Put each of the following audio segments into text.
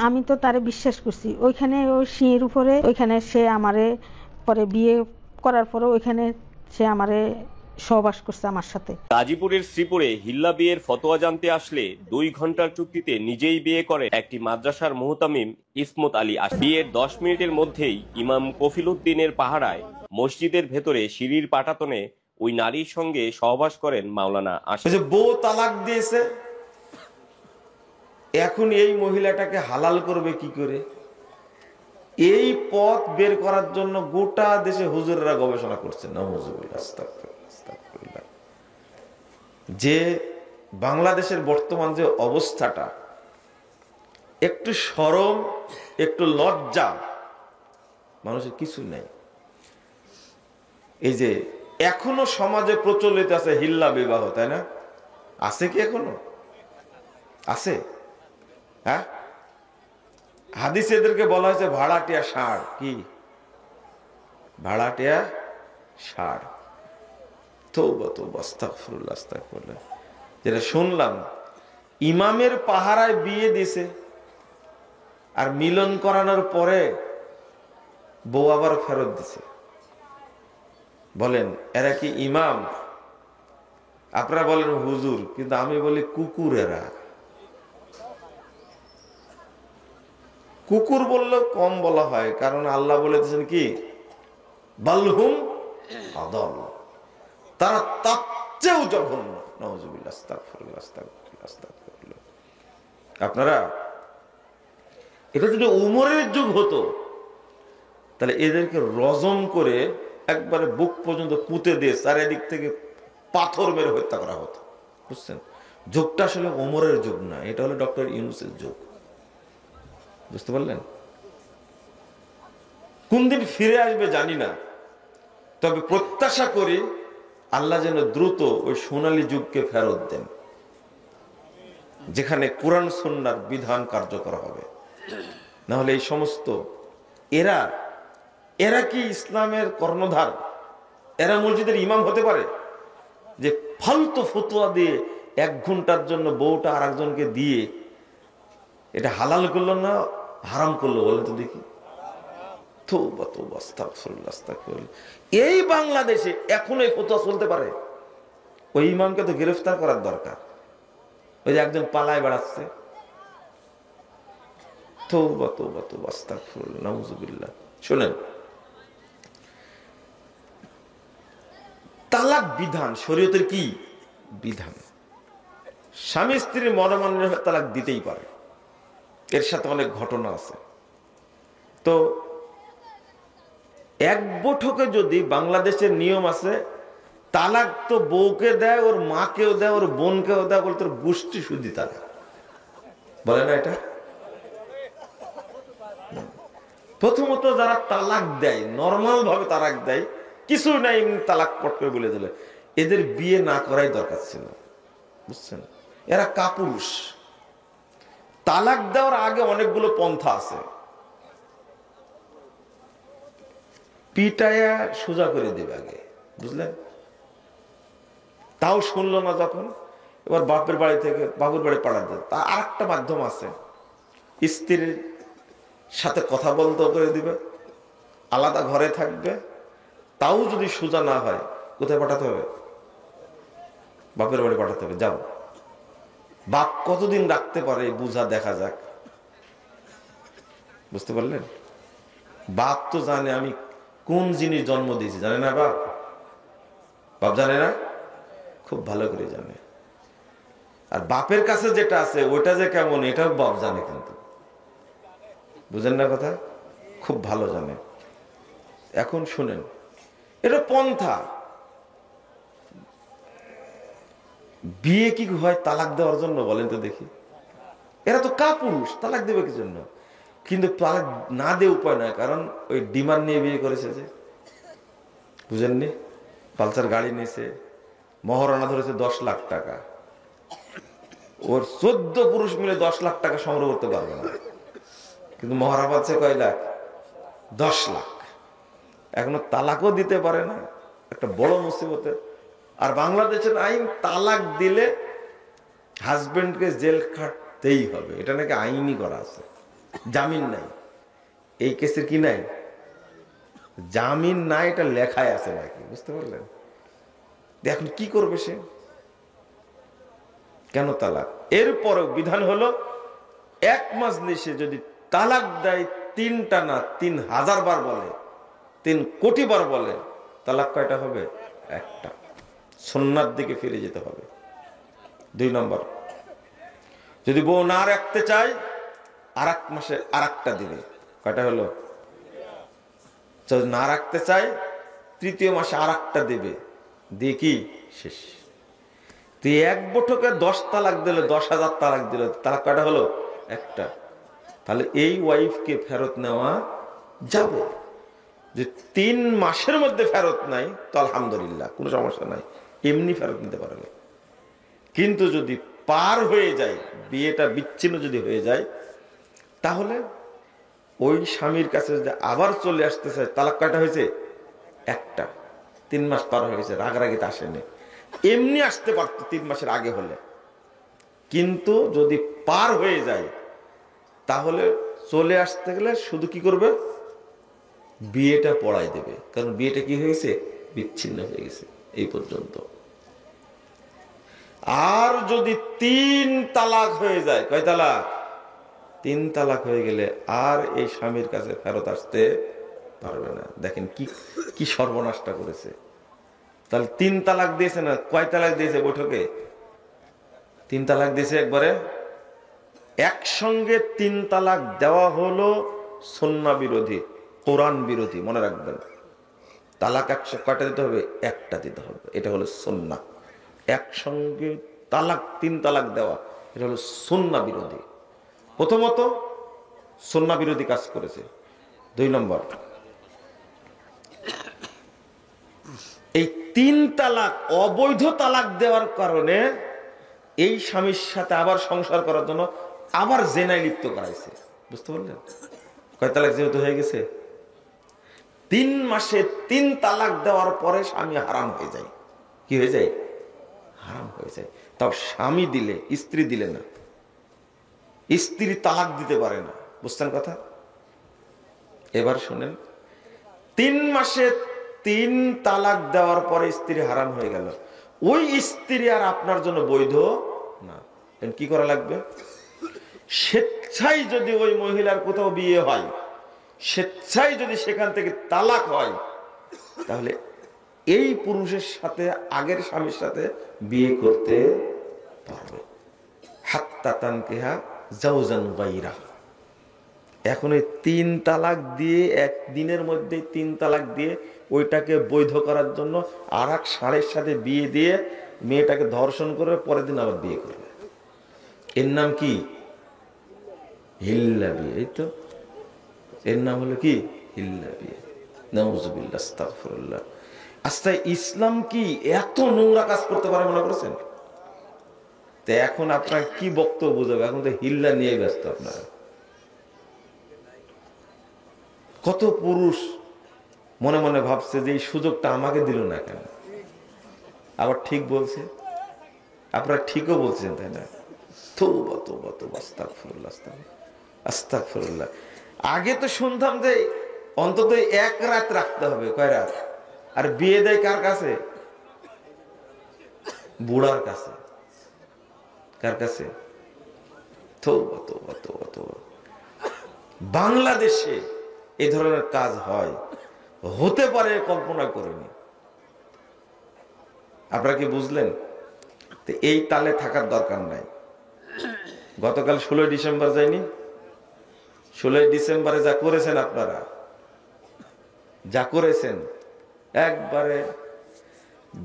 আমি তো তারে বিশ্বাস করছি, ওইখানে ওই সিঁড়ির উপরে ওইখানে সে আমারে পরে বিয়ে করার পরে ওইখানে সে আমারে সহবাস করছে আমার সাথে। গাজীপুরের শ্রীপুরে হিল্লা বিয়ের ফতোয়া জানতে আসলে 2 ঘন্টার চুক্তিতে নিজেই বিয়ে করে একটি মাদ্রাসার মুহতামিম ইসমত আলী। বিয়ের 10 মিনিটের মধ্যেই ইমাম কফিল উদ্দিনের পাহারায় মসজিদের ভেতরে সিঁড়ির পাটাতনে ওই নারীর সঙ্গে সহবাস করেন মাওলানা আশিক। বউ তালাক দিয়েছে, এখন এই মহিলাটাকে হালাল করবে কি করে? এই পথ বের করার জন্য গোটা দেশে হুজুররা গবেষণা করছে। যে বাংলাদেশের বর্তমান যে অবস্থাটা, একটু শরম একটু লজ্জা মানুষের কিছু নেই। এই যে এখনো সমাজে প্রচলিত আছে হিল্লা বিবাহ, তাই না? আছে কি এখনো? আছে? হ্যাঁ, হাদিসে এদেরকে বলা হয়েছে ভাড়াটিয়া ষাঁড়। কি ভাড়াটিয়া ষাঁড়? তওবা তওবা, আস্তাগফিরুল্লাহ আস্তাগফিরুল্লাহ। যেটা শুনলাম, ইমামের পাহারায় বিয়ে দিছে, আর মিলন করানোর পরে বউ আবার ফেরত দিছে। বলেন এরা কি ইমাম? আপনারা বলেন হুজুর, কিন্তু আমি বলি কুকুর। এরা কুকুর বললেও কম বলা হয়, কারণ আল্লাহ বলে দিয়েছেন কি, বালহুম আদাল, তারা তার চেয়েও জঘন্য। নাউজুবিল্লাহ, আস্তাগফিরুল্লাহ আস্তাগফিরুল্লাহ আস্তাগফিরুল্লাহ। আপনারা, এটা যদি উমরের যুগ হতো তাহলে এদেরকে রজম করে একবারে বুক পর্যন্ত পুঁতে দিয়ে চারিদিক থেকে পাথর মেরে হত্যা করা হতো। বুঝছেন? যুগটা আসলে ওমরের যুগ না, এটা হলো ডক্টর ইউনূসের যুগ। বুঝতে পারলেন? কোন দিন ফিরে আসবে জানি না, তবে প্রত্যাশা করি আল্লাহ যেন দ্রুত ওই সোনালী যুগকে ফেরত দেন, যেখানে কোরআন সুন্নাহর বিধান কার্যকর হবে। না হলে এই সমস্ত এরা কি ইসলামের কর্ণধার? এরা মসজিদের ইমাম হতে পারে? যে ফালতু ফতোয়া দিয়ে 1 ঘন্টার জন্য বউটা আর একজনকে দিয়ে এটা হালাল করলো না হারাম করলো? বলেন তো দেখি। তওবা তওবা, আস্তাগফিরুল্লাহ আস্তাগফিরুল্লাহ। এই বাংলাদেশে এখন এই ফতোয়া চলতে পারে? ওই ইমামকে তো গ্রেফতার করার দরকার। ওই যে একজন পালায় বেড়াচ্ছে। তওবা তওবা তওবা, আস্তাগফিরুল্লাহ, নাউজুবিল্লাহ। শুনেন, তালাক বিধান শরীয়তের কি বিধান? স্বামী স্ত্রীর মনোমান্য তালাক দিতেই পারে, এর সাথে অনেক ঘটনা আছে। তো এক বৈঠকে যদি বাংলাদেশের নিয়ম আছে, তালাক তো বউকে দেয়, ওর মাকেও দেয়, ওর বোনকেও দেয়, বলে তোর গোষ্ঠী শুদ্ধি তালাক, বলে না এটা? প্রথমত যারা তালাক দেয়, নর্মাল ভাবে তালাক দেয়, কিছু নাই তালাক পট করে বলে দিলে, এদের বিয়ে না করাই দরকার ছিল। বুঝছেন? এরা কাপুরুষ। তালাক দেওয়ার আগে অনেকগুলো পন্থা আছে। পিটায়া সোজা করে দেবে আগে, বুঝলেন? তাও শুনলো না যখন, এবার বাপের বাড়ি থেকে বাবুর বাড়ি পাঠাতে। তা আর একটা মাধ্যম আছে, স্ত্রীর সাথে কথা বলতে করে দিবে, আলাদা ঘরে থাকবে। তাও যদি সোজা না হয়, কোথায় পাঠাতে হবে? বাপের বাড়ি পাঠাতে হবে। যাও, বাপ কতদিন রাখতে পারে বুঝা দেখা যাক। বুঝতে পারলেন? বাপ তো জানে আমি কোন জিনিস জন্ম দিয়েছি, জানে না বাপ? বাপ জানে না? খুব ভালো করে জানে। আর বাপের কাছে যেটা আছে ওইটা যে কেমন, এটাও বাপ জানে, কিন্তু বুঝেন না কথা? খুব ভালো জানে। এখন শুনেন, এটা পন্থা। বিয়ে কি হয় তালাক দেওয়ার জন্য? বলেন তো দেখি। এরা তো কাপুরুষ, তালাক দেবে কি জন্য? কিন্তু তালাক না দিয়ে উপায় নয়, কারণ ওই ডিমান্ড নিয়ে বিয়ে করেছে যে, বুঝেননি? পালসার গাড়ি নিয়েছে, মহারণা ধরেছে 10 লাখ টাকা। ওর 14 পুরুষ মিলে 10 লাখ টাকা সংগ্রহ করতে পারবে না, কিন্তু মহারা পাচ্ছে কয় লাখ? 10 লাখ। এখনো তালাকও দিতে পারে না, একটা বড় মুসিবতে। আর বাংলাদেশের আইন, তালাক দিলে হাজবেন্ডকে জেল খাটতেই হবে, এটা নাকি আইনই করা আছে। জামিন নাই। এই কেসের কি নাই? জামিন নাই, এটা লেখায় আছে নাকি, বুঝতে পারলেন? এখন কি করবে সে? কেন তালাক? এরপরও বিধান হলো এক মাজলিসে যদি তালাক দেয় 3টা না 3000 বার বলে, 3 কোটি বার বলে, তালাক কয়টা হবে? একটা। সুন্নাত দিকে ফিরে যেতে হবে। 2 নম্বর, যদি বউ না রাখতে চায় আর 1 মাসে আর একটা দিবে। কয়টা হলো? যদি না রাখতে চায় 3য় মাসে আর একটা দেবে, দিয়ে কি শেষ। তুই এক বৈঠকে 10 তালাক দিলে, 10,000 তালাক দিল, তালাক কয়টা হলো? একটা। তাহলে এই ওয়াইফকে ফেরত নেওয়া যাবে। যে 3 মাসের মধ্যে ফেরত নাই তো আলহামদুলিল্লাহ, কোনো সমস্যা নাই, এমনি ফেরত নিতে পারবে। কিন্তু যদি পার হয়ে যায়, বিয়েটা বিচ্ছিন্ন যদি হয়ে যায়, তাহলে ওই স্বামীর কাছে যদি আবার চলে আসতে চায়, তালাক কয়টা হয়েছে? একটা। 3 মাস পার হয়ে গেছে, রাগারাগিতে আসেনি, এমনি আসতে পারতো 3 মাসের আগে হলে। কিন্তু যদি পার হয়ে যায়, তাহলে চলে আসতে গেলে শুধু কি করবে? বিয়েটা পড়াই দেবে, কারণ বিয়েটা কি হয়েছে? বিচ্ছিন্ন হয়ে গেছে এই পর্যন্ত। আর যদি 3 তালাক হয়ে যায়, কয় তালাক? 3 তালাক হয়ে গেলে আর এই স্বামীর কাছে ফেরত আসতে পারবে না। দেখেন কি কি সর্বনাশটা করেছে। তাহলে 3 তালাক দিয়েছে না, কয় তালাক দিয়েছে বৈঠকে? 3 তালাক দিয়েছে একবারে। একসঙ্গে 3 তালাক দেওয়া হলো সুন্নাহ বিরোধী, কোরআন বিরোধী, মনে রাখবেন। তালাক 100 কয়টা দিতে হবে? একটা দিতে হবে। এটা হলো সুন্নাহ। একসঙ্গে তালাক 3 তালাক দেওয়া, এটা হলো সুন্নাহ বিরোধী। প্রথমত সুন্নাহ বিরোধী কাজ করেছে। 2 নম্বর, এই 3 তালাক অবৈধ তালাক দেওয়ার কারণে এই স্বামীর সাথে আবার সংসার করার জন্য আবার জেনায় লিপ্ত করাইছে। বুঝতে পারলেন? কয় তালাক যেহেতু হয়ে গেছে, 3 মাসে 3 তালাক দেওয়ার পরে স্বামী হারাম হয়ে যায়। কি হয়ে যায়? হারাম হয়ে যায়। তাও স্বামী দিলে, স্ত্রী দিলে না। স্ত্রী তালাক দিতে পারে না। বুঝছেন কথা? এবার শুনেন, 3 মাসে 3 তালাক দেওয়ার পরে স্ত্রী হারাম হয়ে গেল, ওই স্ত্রী আর আপনার জন্য বৈধ না। কি করা লাগবে? স্বেচ্ছায় যদি ওই মহিলার কোথাও বিয়ে হয়, স্বেচ্ছায় যদি সেখান থেকে তালাক হয়, তাহলে এই পুরুষের সাথে আগের স্বামীর সাথে বিয়ে করতে পারবে। হাত্তা তানকিহা জাওজান গায়রা। এখন এই 3 তালাক দিয়ে, একদিনের মধ্যে 3 তালাক দিয়ে ওইটাকে বৈধ করার জন্য আর এক ষাঁড়ের সাথে বিয়ে দিয়ে মেয়েটাকে ধর্ষণ করে পরের দিন আবার বিয়ে করবে। এর নাম কি? হিল্লা বিয়ে। এই তো এর নাম হলো কি? হিল্লা বিয়ে। নাউজুবিল্লাহ, আস্তাগফিরুল্লাহ। আচ্ছা, ইসলাম কি এত নোংরা কাজ করতে পারে মনে করেছেন? তো এখন আপনার কি বক্তব্য বুঝাবে? এখন তো হিল্লা নিয়ে ব্যস্ত আপনারা। কত পুরুষ মনে মনে ভাবছে যে এই সুযোগটা আমাকে দিল না কেন? আবার ঠিক বলছে, আপনারা ঠিকও বলছেন, তাই না? তওবা তওবা তওবা, আস্তাগফিরুল্লাহ আস্তাগফিরুল্লাহ। আগে তো শুনতাম যে অন্তত 1 রাত রাখতে হবে। কয় রাত? আর বিয়ে দেয় কার কাছে? বুড়ার কাছে। কার কাছে? তওবা তওবা তওবা তওবা। বাংলাদেশে এই ধরনের কাজ হয়, হতে পারে কল্পনা করিনি। আপনারা কি বুঝলেন? তো এই তালে থাকার দরকার নাই। গতকাল 16 ডিসেম্বর যায়নি? 16 ডিসেম্বরে যা করেছেন আপনারা, যা করেছেন, একবারে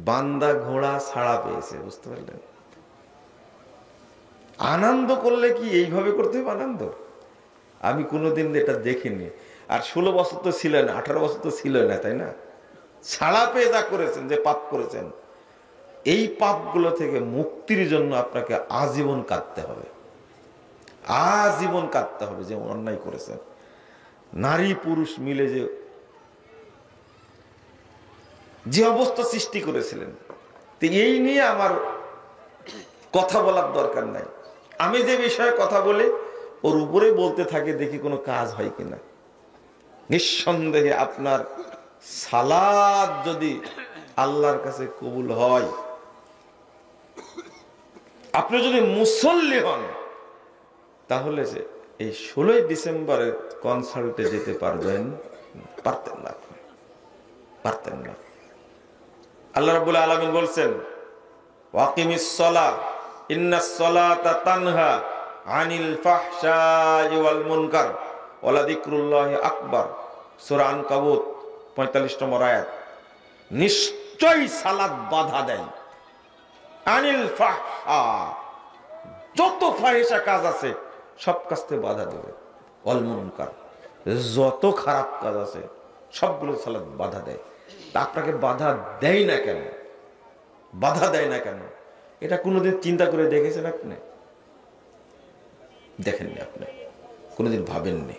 বান্দা ঘোড়া ছাড়া পেয়েছে। বুঝতে পারলেন? আনন্দ করলে কি এইভাবে করতে হবে আনন্দ? আমি কোনোদিন এটা দেখিনি। আর 16 বছর তো ছিলেন, 18 বছর তো ছিল না, তাই না? ছাড়া পেয়ে যা করেছেন, যে পাপ করেছেন, এই পাপগুলো থেকে মুক্তির জন্য আপনাকে আজীবন কাঁদতে হবে। আজীবন কাঁদতে হবে যে অন্যায় করেছেন। নারী পুরুষ মিলে যে অবস্থা সৃষ্টি করেছিলেন, তো এই নিয়ে আমার কথা বলার দরকার নাই। আমি যে বিষয়ে কথা বলি ওর উপরে বলতে থাকে, দেখি কোনো কাজ হয় কিনা। নিঃসন্দেহে আপনার সালাত যদি আল্লাহর কাছে কবুল হয়, আপনি যদি মুসল্লি হন, তাহলে এই 16 ডিসেম্বরের কনসার্টে যেতে পারতেন না। আল্লাহ রাব্বুল আলামিন বলছেন, ওয়াকিমিস সালাহ ইন্নাস সালাতা তানহা আনিল ফাহশাই ওয়াল মুনকার ওয়ালা যিকরুল্লাহি আকবার। সূরা আনকাবুত 45 নম্বর আয়াত। নিশ্চয়ই সালাত বাধা দেয় আনিল ফাহশা, যত ফাহিশা কাজ আছে সব কাজ থেকে বাধা দেবে। ওয়াল মুনকার, যত খারাপ কাজ আছে সবগুলো সালাত বাধা দেয়। আপনাকে বাধা দেয় না কেন? বাধা দেয় না কেন? এটা কোনোদিন চিন্তা করে দেখেছেন আপনি? দেখেননি, আপনি কোনোদিন ভাবেননি।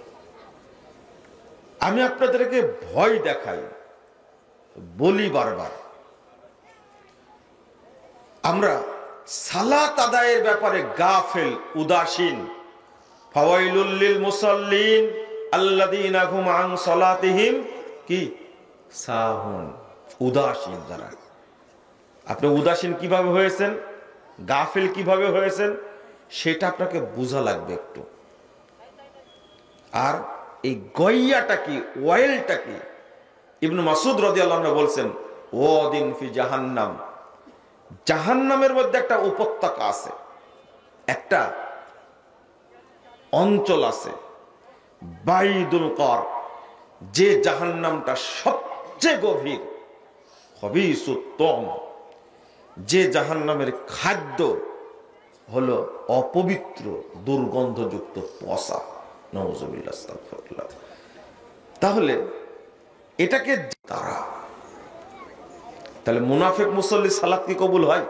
আমি আপনাদেরকে ভয় দেখাই, বলি বারবার, আমরা সালাত আদায়ের ব্যাপারে গাফেল, উদাসীন। ফাওয়াইলুল লিল মুসাল্লিন আল্লাযীনা হুম আন সালাতিহিম কি সাহুন। উদাসীন যারা। আপনি উদাসীন কিভাবে হয়েছেন, গাফেল কিভাবে হয়েছেন, সেটা আপনাকে বোঝা লাগবে একটু। আর এই গইয়াটা কি, ওয়াইলটা কি? ইবনে মাসউদ রাদিয়াল্লাহু আনহু বলছেন, ওয়াদিন ফি জাহান্নাম, জাহান্নামের মধ্যে একটা উপত্যকা আছে, একটা অঞ্চল আছে, বাইদুল কর, যে জাহান্নামটা সবচেয়ে গভীর, খবিসুত্তম, যে জাহান্নামের খাদ্য হলো অপবিত্র, দুর্গন্ধযুক্ত পচা। নাউযুবিল্লাহ, আস্তাগফিরুল্লাহ। তাহলে এটাকে তাহলে মুনাফিক মুসল্লি সালাত কি কবুল হয়?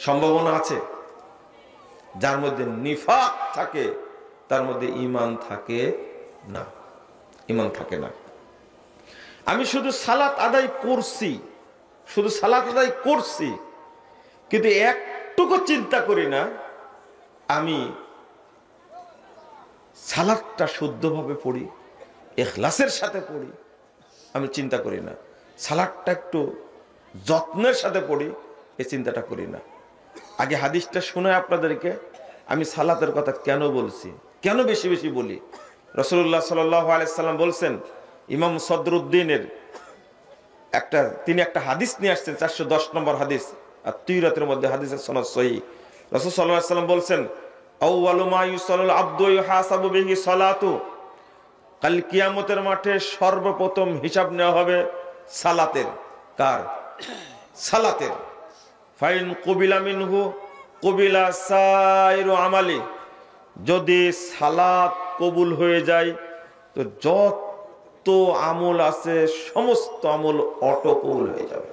সম্ভাবনা আছে। যার মধ্যে নিফাক থাকে তার মধ্যে ঈমান থাকে না, ঈমান থাকে না। আমি শুধু সালাত আদায় করছি, কিন্তু একটুকু চিন্তা করি না আমি সালাতটা শুদ্ধভাবে পড়ি, ইখলাসের সাথে পড়ি। আমি চিন্তা করি না সালাতটা একটু যত্নের সাথে পড়ি, এই চিন্তাটা করি না। আগে হাদিসটা শুনে আপনাদেরকে আমি সালাতের কথা কেন বলছি, কেন বেশি বেশি বলি। রাসূলুল্লাহ সাল্লাল্লাহু আলাইহি সাল্লাম বলছেন, ইমাম সদরুদ্দিনের তিনি একটা হাদিস নিয়ে আসছেন, 410 নম্বর হাদিস, আর তিরাতের মধ্যে হাদিসের সনদ সহিহ। রাসূল সাল্লাল্লাহু আলাইহি সাল্লাম বলছেন, আউয়ালু মা ইউসাল্লুল আবদু ইউহাসাবু বিহি সালাতু, কাল কিয়ামতের মাঠে সর্বপ্রথম হিসাব নেওয়া হবে সালাতের। কার? সালাতের। ফাইন কুবিলা মিনহু কুবিলা সাইরু আমালি, যদি সালাত কবুল হয়ে যায় তো যত আমল আছে সমস্ত আমল অটো কবুল হয়ে যাবে।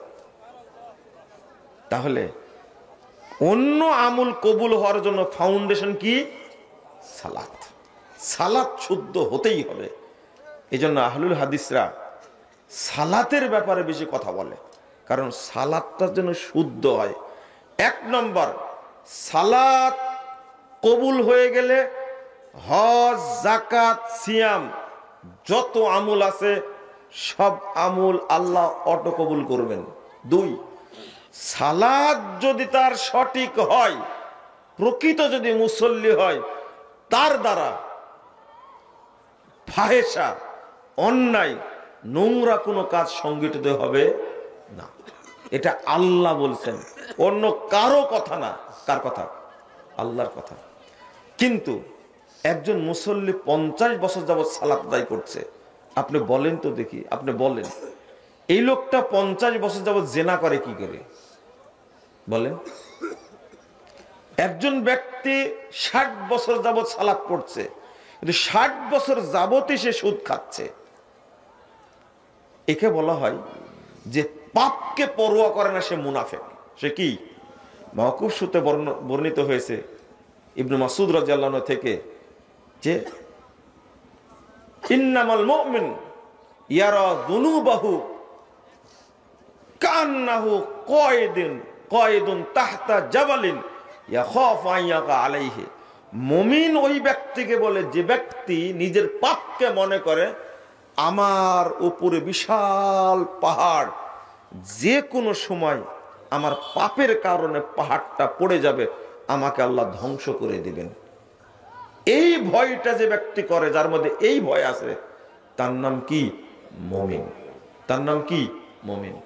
তাহলে অন্য আমল কবুল হওয়ার জন্য ফাউন্ডেশন কি? সালাত। সালাত শুদ্ধ হতেই হবে। এই জন্য আহলুল হাদিসরা সালাতের ব্যাপারে বেশি কথা বলে, কারণ সালাতটা যেন শুদ্ধ হয়। 1 নম্বর, সালাত কবুল হয়ে গেলে হজ, যাকাত, সিয়াম, যত আমল আছে সব আমল আল্লাহ অটো কবুল করবেন। 2, সালাত যদি তার সঠিক হয়, প্রকৃত যদি মুসল্লি হয়, তার দ্বারা ফাহেশা, অন্যায়, নোংরা কোনো কাজ সংগঠিত হবে না। এটা আল্লাহ বলছেন, অন্য কারো কথা না। কার কথা? আল্লাহর কথা। কিন্তু একজন মুসল্লি 50 বছর যাবৎ সালাত আদায় করছে, আপনি বলেন তো দেখি, আপনি বলেন এই লোকটা 50 বছর যাবৎ জেনা করে কি করে? বলেন। একজন ব্যক্তি 60 বছর যাবৎ সালাত পড়ছে, কিন্তু 60 বছর যাবতই সে সুদ খাচ্ছে। একে বলা হয় যে পাপকে পরোয়া করে না, সে মুনাফিক। সে কি? মাওকুফ সূত্রে বর্ণিত হয়েছে ইবনে মাসউদ রাদিয়াল্লাহু আনহু থেকে যে ইন্নামাল মুমিন ইয়ারা যুনুবাহু কান্নাহু কায়দুন তাহতা জাবালিন ইয়াখাফু আন ইয়াকা আলাইহি মুমিন ওই ব্যক্তিকে বলে যে ব্যক্তি নিজের পাপকে মনে করে আমার উপরে বিশাল পাহাড়, যে কোনো সময় আমার পাপের কারণে পাহাড়টা পড়ে যাবে, আমাকে আল্লাহ ধ্বংস করে দিবেন। এই ভয়টা যে ব্যক্তি করে, যার মধ্যে এই ভয় আছে, তার নাম কি? মুমিন। তার নাম কি? মুমিন।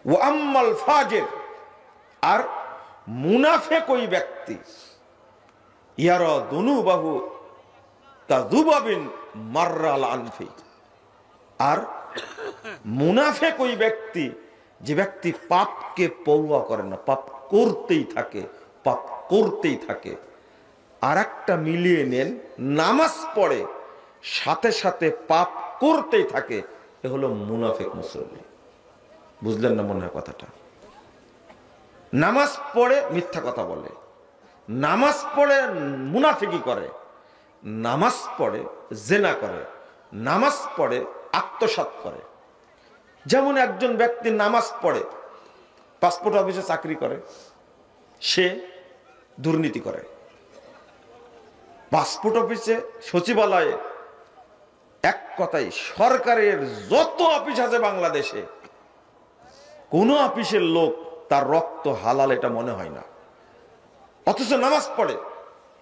ওয়া আম্মাল ফাজির, আর মুনাফিক ওই ব্যক্তি, ইয়ারা দুনুবাহু কাযুবাবিন মাররাল আনফি, আর মুনাফিক ওই ব্যক্তি যে ব্যক্তি পাপকে পরোয়া করে না, পাপ করতেই থাকে, পাপ করতেই থাকে। আর একটা মিলিয়ে নেন, নামাজ পড়ে সাথে সাথে পাপ করতেই থাকে, এ হলো মুনাফিক মুসল্লি। বুঝলেন না মনে হয় কথাটা? নামাজ পড়ে মিথ্যা কথা বলে, নামাজ পড়ে মুনাফিকি করে, নামাজ পড়ে জেনা করে, নামাজ পড়ে আত্মসাৎ করে। যেমন একজন ব্যক্তি নামাজ পড়ে, পাসপোর্ট অফিসে চাকরি করে, সে দুর্নীতি করে। পাসপোর্ট অফিসে, সচিবালয়ে, এক কথায় সরকারের যত অফিস আছে বাংলাদেশে, কোন অফিসের লোক তার রক্ত হালাল এটা মনে হয় না, অথচ নামাজ পড়ে।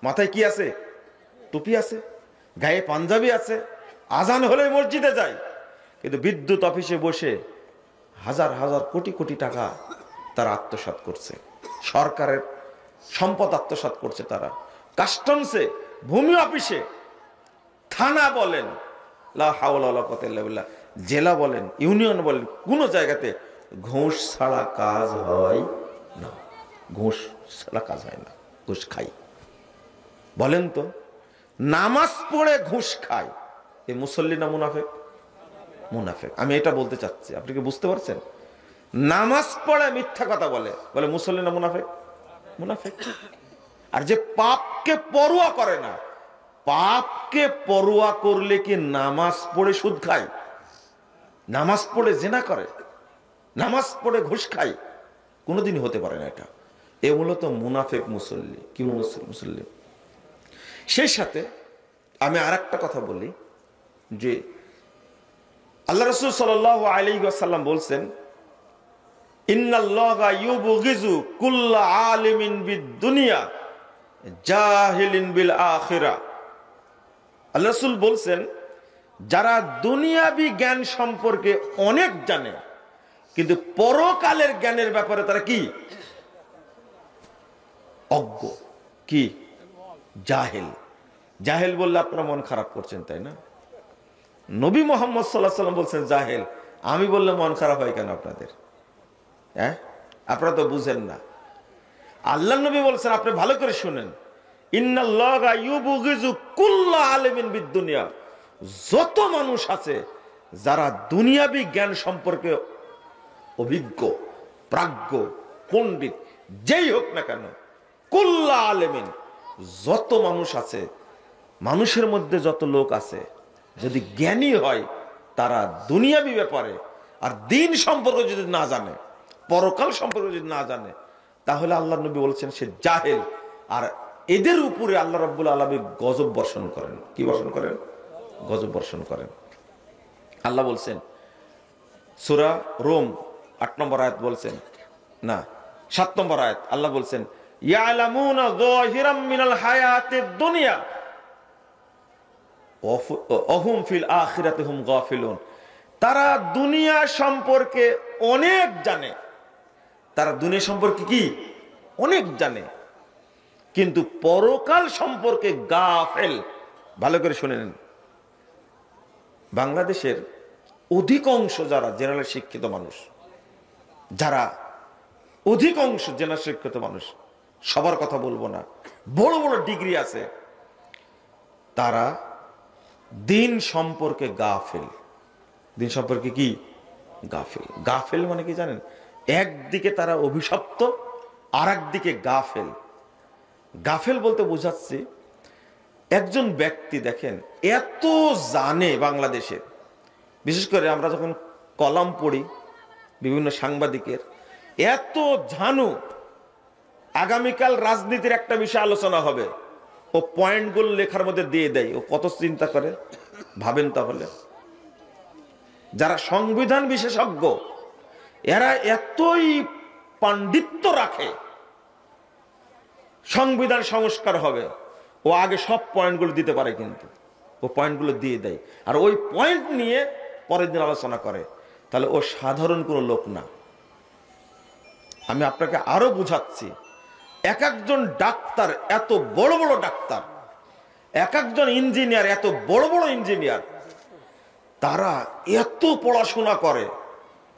মাথায় কি আছে? টুপি আছে, গায়ে পাঞ্জাবি আছে, আজান হলে মসজিদে যায়। কিন্তু বিদ্যুৎ অফিসে বসে হাজার হাজার কোটি কোটি টাকা তারা আত্মসাৎ করছে, সরকারের সম্পদ আত্মসাৎ করছে তারা। কাস্টমসে, ভূমি অফিসে, থানা বলেন, লা হাওলা ওয়ালা কুওয়াতা ইল্লা বিল্লাহ, জেলা বলেন, ইউনিয়ন বলেন, কোন জায়গাতে ঘুষ ছাড়া কাজ হয় না। ঘুষ ছাড়া কাজ হয় না, ঘুষ খাই। বলেন তো, নামাজ পড়ে ঘুষ খায়, এই মুসল্লি না মুনাফিক? মুনাফিক। আমি এটা বলতে চাচ্ছি, আপনি কি বুঝতে পারছেন? নামাজ পড়ে মিথ্যা কথা বলে, বলে মুসল্লি না মুনাফিক? মুনাফিক। আর যে পাপকে পরোয়া করে না, পাপকে পরোয়া করলে কি নামাজ পড়ে সুদ খায়, নামাজ পড়ে জিনা করে, নামাজ পড়ে ঘুষ খায়? কোনোদিনই হতে পারে না এটা। এ মূলত মুনাফিক মুসল্লি। কি মুসল্লি? সেই সাথে আমি আর একটা কথা বলি, যে আল্লাহ রাসূল সাল্লাল্লাহু আলাইহি ওয়াসাল্লাম বলছেন, ইন্নাল্লাহা ইউবগিযু কুল্লা আলিমিন বিদ-দুনিয়া জাহিলিন বিল আখিরা। আল্লাহ রাসূল বলছেন, যারা দুনিয়াবি জ্ঞান সম্পর্কে অনেক জানে, কিন্তু পরকালের জ্ঞানের ব্যাপারে তারা কি? অজ্ঞ। কি? জাহেল। জাহেল বললে আপনারা মন খারাপ করছেন, তাই না? নবী মুহাম্মদ সাল্লাল্লাহু আলাইহি ওয়াসাল্লাম বলছেন জাহেল, আমি বললে মন খারাপ হয় কেন আপনাদের? হ্যাঁ, আপনারা তো বুঝেন না। আল্লাহ নবী বলছেন, আপনি ভালো করে শুনেন, ইন্নাল্লাহা ইউবগিযু কুল্লা আলিমিন বিদ-দুনিয়া, যত মানুষ আছে যারা দুনিয়াবি জ্ঞান সম্পর্কে অভিজ্ঞ, প্রাজ্ঞ, পণ্ডিত, যেই হোক না কেন, কুল্লা আলিমিন, যত মানুষ আছে, মানুষের মধ্যে যত লোক আছে, যদি জ্ঞানী হয়, তারা দুনিয়াবি ব্যাপারে আর দিন সম্পর্কে যদি না জানে, পরকাল সম্পর্কে যদি না জানে, তাহলে আল্লাহ নবী বলছেন সে জাহেল। আর এদের উপরে আল্লাহ রাব্বুল আলামিন গজব বর্ষণ করেন। কি বর্ষণ করেন? গজব বর্ষণ করেন। আল্লাহ বলছেন সূরা রোম 8 নম্বর আয়াত বলছেন, না 7 নম্বর আয়াত, আল্লাহ বলছেন, ইয়ালামুনা যাহিরাম মিনাল হায়াতিদ দুনিয়া ওয়াহুম ফিল আখিরাতি হুম গাফিলুন। তারা দুনিয়া সম্পর্কে অনেক জানে, তারা দুনিয়া সম্পর্কে কি? অনেক জানে, কিন্তু পরকাল সম্পর্কে গাফেল। ভালো করে শুনে নেন, বাংলাদেশের অধিকাংশ যারা জেনারেল শিক্ষিত মানুষ, যারা অধিকাংশ জেনারেল শিক্ষিত মানুষ, সবার কথা বলবো না, বড় বড় ডিগ্রি আছে, তারা দিন সম্পর্কে গাফেল। দিন সম্পর্কে কি? গাফেল। গাফেল মানে কি জানেন? একদিকে তারা অভিশপ্ত, আর একদিকে গাফেল। গাফেল বলতে বোঝাচ্ছি, একজন ব্যক্তি দেখেন এত জানে বাংলাদেশে, বিশেষ করে আমরা যখন কলাম পড়ি বিভিন্ন সাংবাদিকের, এত জানু, আগামীকাল রাজনীতির একটা বিষয় আলোচনা হবে, ও পয়েন্টগুলো লেখার মধ্যে দিয়ে দেয়, ও কত চিন্তা করে ভাবেন তাহলে। যারা সংবিধান বিশেষজ্ঞ এরা এতই পাণ্ডিত্য রাখে, সংবিধান সংস্কার হবে ও আগে সব পয়েন্টগুলো দিতে পারে, কিন্তু ও পয়েন্টগুলো দিয়ে দেয় আর ওই পয়েন্ট নিয়ে পরের দিন আলোচনা করে। তাহলে ও সাধারণ কোনো লোক না। আমি আপনাকে আরো বুঝাচ্ছি, এক একজন ডাক্তার এত বড় বড় ডাক্তার, এক একজন ইঞ্জিনিয়ার এত বড় বড় ইঞ্জিনিয়ার, তারা এত পড়াশোনা করে।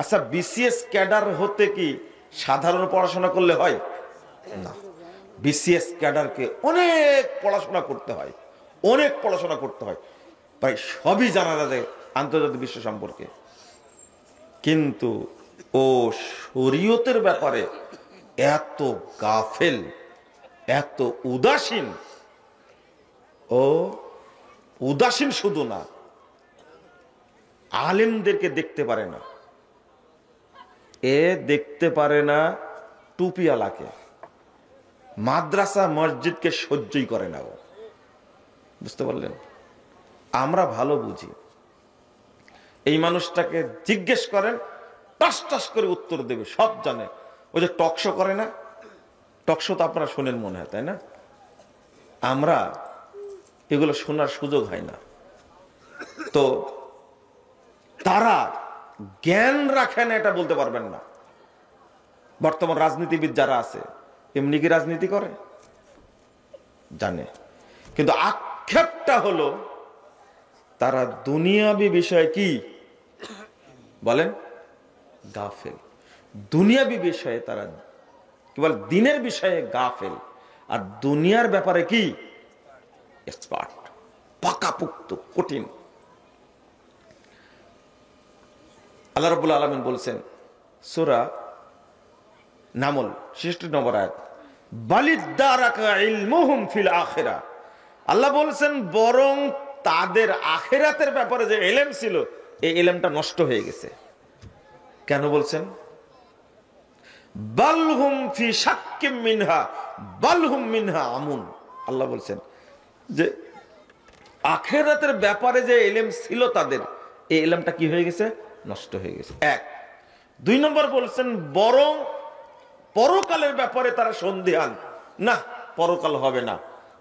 আচ্ছা, বিসিএস ক্যাডার হতে কি সাধারণ পড়াশোনা করলে হয়? না, বিসিএস ক্যাডারকে অনেক পড়াশোনা করতে হয়, অনেক পড়াশোনা করতে হয়, প্রায় সবই জানা যায় আন্তর্জাতিক বিশ্ব সম্পর্কে। কিন্তু ও শরীয়তের ব্যাপারে এত গাফেল, এত উদাসীন। ও উদাসীন শুধু না, আলেমদেরকে দেখতে পারে না, এ দেখতে পারে না টুপিওয়ালাকে, মাদ্রাসা মসজিদকে সহ্যই করে না ও। বুঝতে পারলেন? আমরা ভালো বুঝি। এই মানুষটাকে জিজ্ঞেস করেন, টাস টাস করে উত্তর দেবে, সব জানে। ওই যে টকশো করে না, টকশো তো আপনারা শোনেন মনে হয়, তাই না? আমরা এগুলো শোনার সুযোগ হয় না। তো তারা জ্ঞান রাখে না এটা বলতে পারবেন না। বর্তমান রাজনীতিবিদ যারা আছে এমনি কি রাজনীতি করে? জানে, কিন্তু আক্ষেপটা হলো তারা দুনিয়াবি বিষয়ে কি বলেন? গাফেল। দুনিয়াবি বিষয়ে তারা কেবল দিনের বিষয়ে গাফেল, আর দুনিয়ার ব্যাপারে কি এক্সপার্ট, পাকাপোক্ত, কঠিন। আল্লাহ রাব্বুল আলামিন বলছেন সূরা নামল 66 নম্বর আয়াত, বালিদ্দারাকা ইলমুহুম ফিল আখিরা। আল্লাহ বলছেন বরং তাদের আখিরাতের ব্যাপারে যে ইলম ছিল এই ইলমটা নষ্ট হয়ে গেছে। কেন বলছেন? বালহুম ফি শাক্কিম মিনহা বালহুম মিনহা আমুন। আল্লাহ বলছেন যে আখিরাতের ব্যাপারে যে ইলম ছিল তাদের, এই ইলমটা কি হয়ে গেছে? নষ্ট হয়ে গেছে। এক। দুই নম্বর বলছেন বরং পরকালের ব্যাপারে তারা সন্দিহান। না, পরকাল হবে না,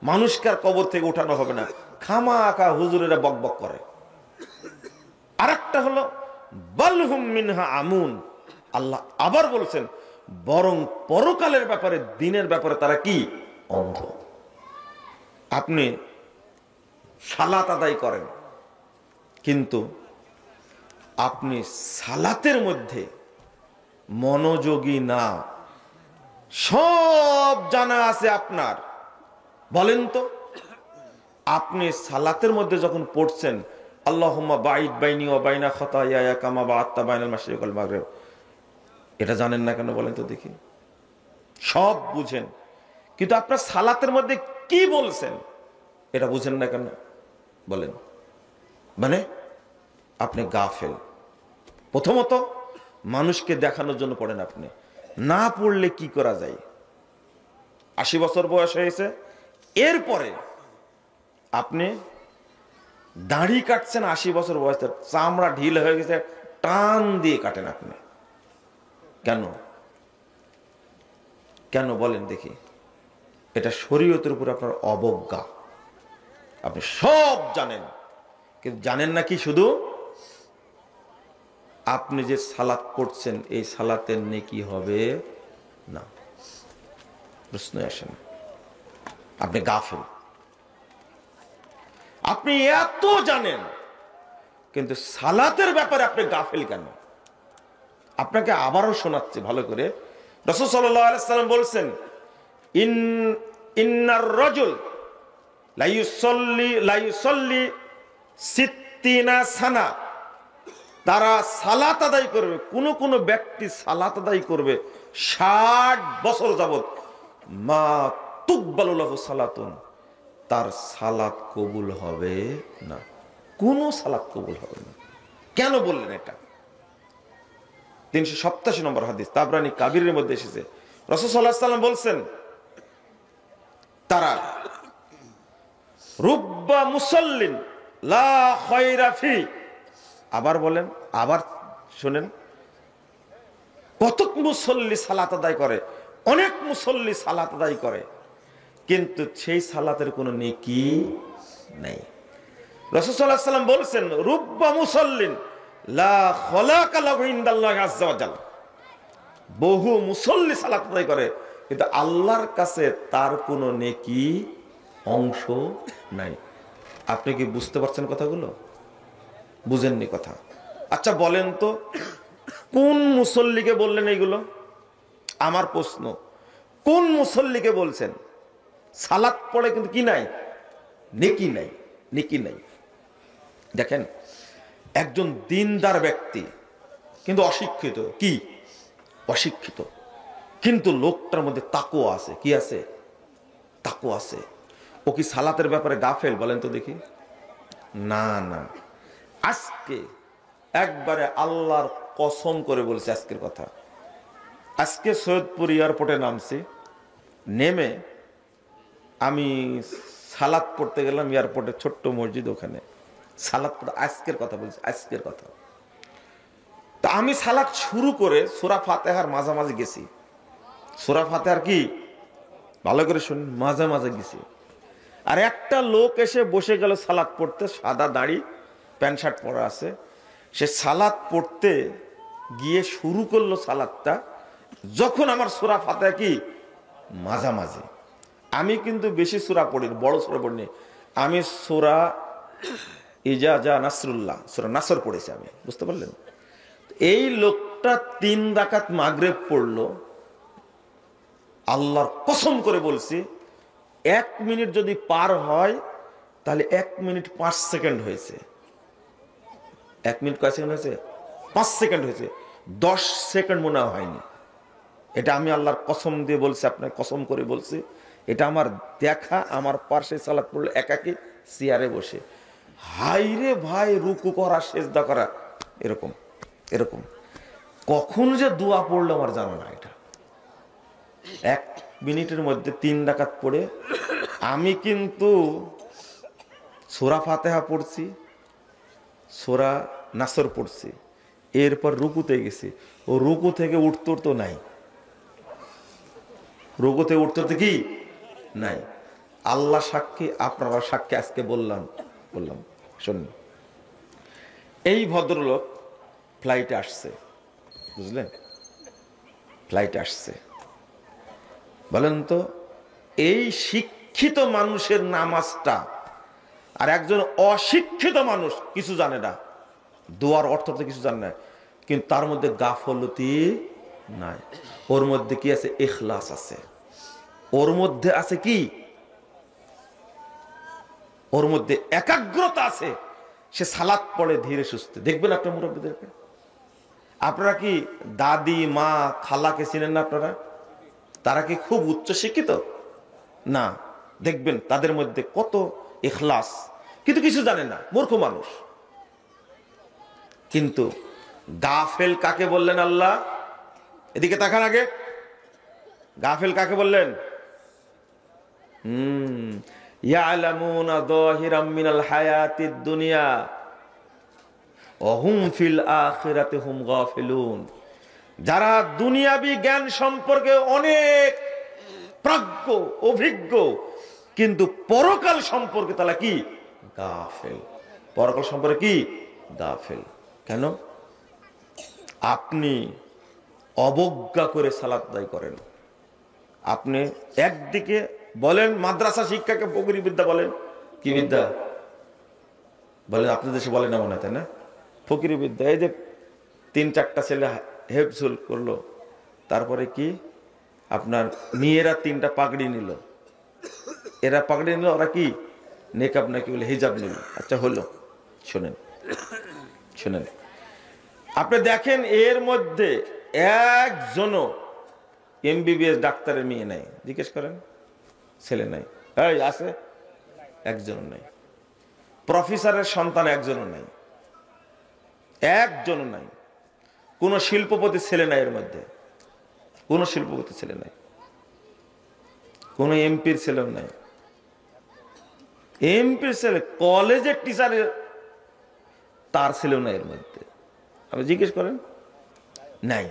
মানুষকে আর কবর থেকে উঠানো হবে না, খামাখা হুজুরেরা বকবক করে। আরেকটা হলো বালহুম মিনহা আমুন। আল্লাহ আবার বলছেন বরং পরকালের ব্যাপারে, দিনের ব্যাপারে তারা কি? অন্ধ। আপনি সালাত আদায় করেন, কিন্তু আপনি সালাতের মধ্যে মনোযোগী না। সব জানা আছে আপনার, বলেন তো আপনি সালাতের মধ্যে যখন পড়ছেন আল্লাহুম্মা বাইদ বাইনি ওয়া বাইনা খাতায়ায়া কামা বা'আদতা বাইনাল মাশরিক ওয়াল মাগরিব, এটা জানেন না কেন বলেন তো দেখি? সব বুঝেন, কিন্তু আপনার সালাতের মধ্যে কি বলছেন এটা বুঝেন না কেন বলেন? মানে আপনি গাফেল। প্রথমত মানুষকে দেখানোর জন্য পড়েন আপনি, না পড়লে কি করা যায়? 80 বছর বয়স হয়েছে, এরপরে আপনি দাড়ি কাটছেন, 80 বছর বয়সে চামড়া ঢিল হয়ে গেছে, টান দিয়ে কাটেন আপনি। কেন? কেন বলেন দেখি? এটা শরীয়তের উপর আপনার অবজ্ঞা। আপনি সব জানেন, কিন্তু জানেন না কি শুধু আপনি যে সালাত পড়ছেন এই সালাতের নেকি হবে না। প্রশ্ন আসে না, আপনি গাফেল। আপনি এত জানেন কিন্তু সালাতের ব্যাপারে আপনি গাফেল কেন? আপনাকে আবারও শোনাচ্ছি ভালো করে। রাসূল সাল্লাল্লাহু আলাইহি সাল্লাম বলছেন ইন্নার রাজুল লা ইউসাল্লি সিত্তিনা সানা, তারা সালাত আদায় করবে, কোন ব্যক্তি সালাত আদায় করবে 60 বছর যাবত, মা তুকবালু লাহু সালাতুন, তার সালাত কবুল হবে না, কোন সালাত কবুল হবে না। কেন বললেন এটা? 387 নম্বর হাদিস, তাবরানী কাবিরের মধ্যে এসেছে। রাসূল সাল্লাল্লাহু আলাইহি সাল্লাম বলছেন তারা রুব্বা মুসাল্লিন লা খায়রা ফি, আবার বলেন, আবার শুনেন, কতক মুসল্লি সালাত আদায় করে, অনেক মুসল্লি সালাত আদায় করে, কিন্তু সেই সালাতের কোনো নেকি নেই। রাসূল সাল্লাল্লাহু আলাইহি ওয়াসাল্লাম বলছেন, রুব্বা মুসাল্লিন লা খলাকা লাহু ইনদাল্লাহি আযজা ওয়া জাল, বহু মুসল্লি সালাত আদায় করে কিন্তু আল্লাহর কাছে তার কোনো নেকি অংশ নাই। আপনি কি বুঝতে পারছেন কথাগুলো? বুঝেননি কথা? আচ্ছা বলেন তো, কোন মুসল্লিকে বললেন এইগুলো? আমার প্রশ্ন, কোন মুসল্লিকে বলছেন? সালাত পড়ে কিন্তু কি নাই? নেকি নাই, নেকি নাই। দেখেন, একজন দিনদার ব্যক্তি কিন্তু অশিক্ষিত, কি অশিক্ষিত, কিন্তু লোকটার মধ্যে তাকওয়া আছে। কি আছে? তাকওয়া আছে। ও কি সালাতের ব্যাপারে গাফেল? বলেন তো দেখি। না না, আজকে একবারে আল্লাহর কসম করে বলছে আজকের কথা। আজকে সৈয়দপুর এয়ারপোর্টে নামছি, নেমে আমি সালাত পড়তে গেলাম এয়ারপোর্টে, ছোট্ট মসজিদ, ওখানে সালাত পড়তে, আজকের কথা বলছি, আজকের কথা। তা আমি সালাত শুরু করে সূরা ফাতিহার মাঝামাঝি গেছি। সূরা ফাতিহার কি, ভালো করে শুনুন, মাঝামাঝি গেছি। আর একটা লোক এসে বসে গেল সালাত পড়তে, সাদা দাড়ি, প্যান্ট শার্ট পরা আছে। সে সালাত পড়তে গিয়ে শুরু করলো সালাতটা, যখন আমার সূরা ফাতিহা কি মাঝামাঝি। আমি কিন্তু বেশি সূরা পড়ি, বড় সূরা পড়িনি, আমি সূরা ইজা জা নাসরুল্লাহ, সূরা নাসর পড়েছি আমি, বুঝতে পারলেন? এই লোকটা 3 রাকাত মাগরিব পড়লো। আল্লাহর কসম করে বলছি, 1 মিনিট যদি পার হয় তাহলে 1 মিনিট 5 সেকেন্ড হয়েছে। 1 মিনিট কয় সেকেন্ড হয়েছে? 5 সেকেন্ড হয়েছে। 10 সেকেন্ড মনে হয়নি। এটা আমি আল্লাহর কসম দিয়ে বলছি, আপনার কসম করে বলছি, এটা আমার দেখা। আমার পাশে সালাত পড়লো একাকি চেয়ারে বসে, হাইরে ভাই, রুকু করা, সেজদা করা, এরকম এরকম। কখন যে দোয়া পড়লো আমার জানা না। এটা 1 মিনিটের মধ্যে 3 রাকাত পড়ে আমি কিন্তু সূরা ফাতিহা পড়ছি, সূরা নাসর পড়ছি, এরপর রুকুতে গেছি। ও রুকু থেকে উঠতে তো নাই, রুকু থেকে উঠতে কি নাই। আল্লাহ সাক্ষী, আপনারা সাক্ষী, আজকে বললাম শুনুন, এই ভদ্রলোক ফ্লাইটে আসছে, বুঝলেন? ফ্লাইটে আসছে। বলেন তো, এই শিক্ষিত মানুষের নামাজটা আর একজন অশিক্ষিত মানুষ কিছু জানে না, দোয়ার অর্থ তো কিছু জানে না, কিন্তু তার মধ্যে গাফলতি নাই। ওর মধ্যে কি আছে? ইখলাস আছে। ওর মধ্যে আছে কি? ওর মধ্যে একাগ্রতা আছে। সে সালাত পড়ে ধীরে সুস্থে। দেখবেন আপনার মুরব্বীদেরকে, আপনারা কি দাদি, মা, খালাকে চিনেন না আপনারা? তারা কি খুব উচ্চ শিক্ষিত? না। দেখবেন তাদের মধ্যে কত ইখলাস, কিন্তু কিছু জানে না, মূর্খ মানুষ। কিন্তু গাফেল কাকে বললেন আল্লাহ? এদিকে তাকান আগে। গাফেল কাকে বললেন? ইয়ালামুনা যাহিরাম মিনাল হায়াতিদ দুনিয়া ওয়া হুম ফিল আখিরাতি হুম গাফিলুন। যারা দুনিয়াবি জ্ঞান সম্পর্কে অনেক প্রাজ্ঞ, অভিজ্ঞ, কিন্তু পরকাল সম্পর্কে তারা কি? গাফেল। পরকাল সম্পর্কে কি? গাফেল। কেন? আপনি অবজ্ঞা করে সালাত আদায় করেন। আপনি একদিকে বলেন মাদ্রাসা শিক্ষাকে ফকিরি বিদ্যা বলেন, কি বিদ্যা বলেন? আপনাদের দেশে বলে না মনে হয়, তাই না? ফকিরি বিদ্যা। এই যে 3-4টা ছেলে হেফজুল করলো, তারপরে কি আপনার মেয়েরা 3টা পাগড়ি নিল, এরা পাগড়ি নিল, ওরা কি নেকাব নাকি বলে হিজাব নিল। আচ্ছা হলো, শোনেন শোনেন, আপনি দেখেন এর মধ্যে একজনও MBBS ডাক্তারের মেয়ে নাই। জিজ্ঞেস করেন, ছেলে নাই। এই আছে? একজনও নাই। প্রফেসরের সন্তান একজনও নাই, একজনও নাই। কোন শিল্পপতি ছেলে নাই এর মধ্যে, কোন শিল্পপতি ছেলে নাই, কোন এমপির ছেলেও নাই। এমপির ছেলে, কলেজের টিচারের, তার ছেলেও না এর মধ্যে। আপনি জিজ্ঞেস করেন, নাই।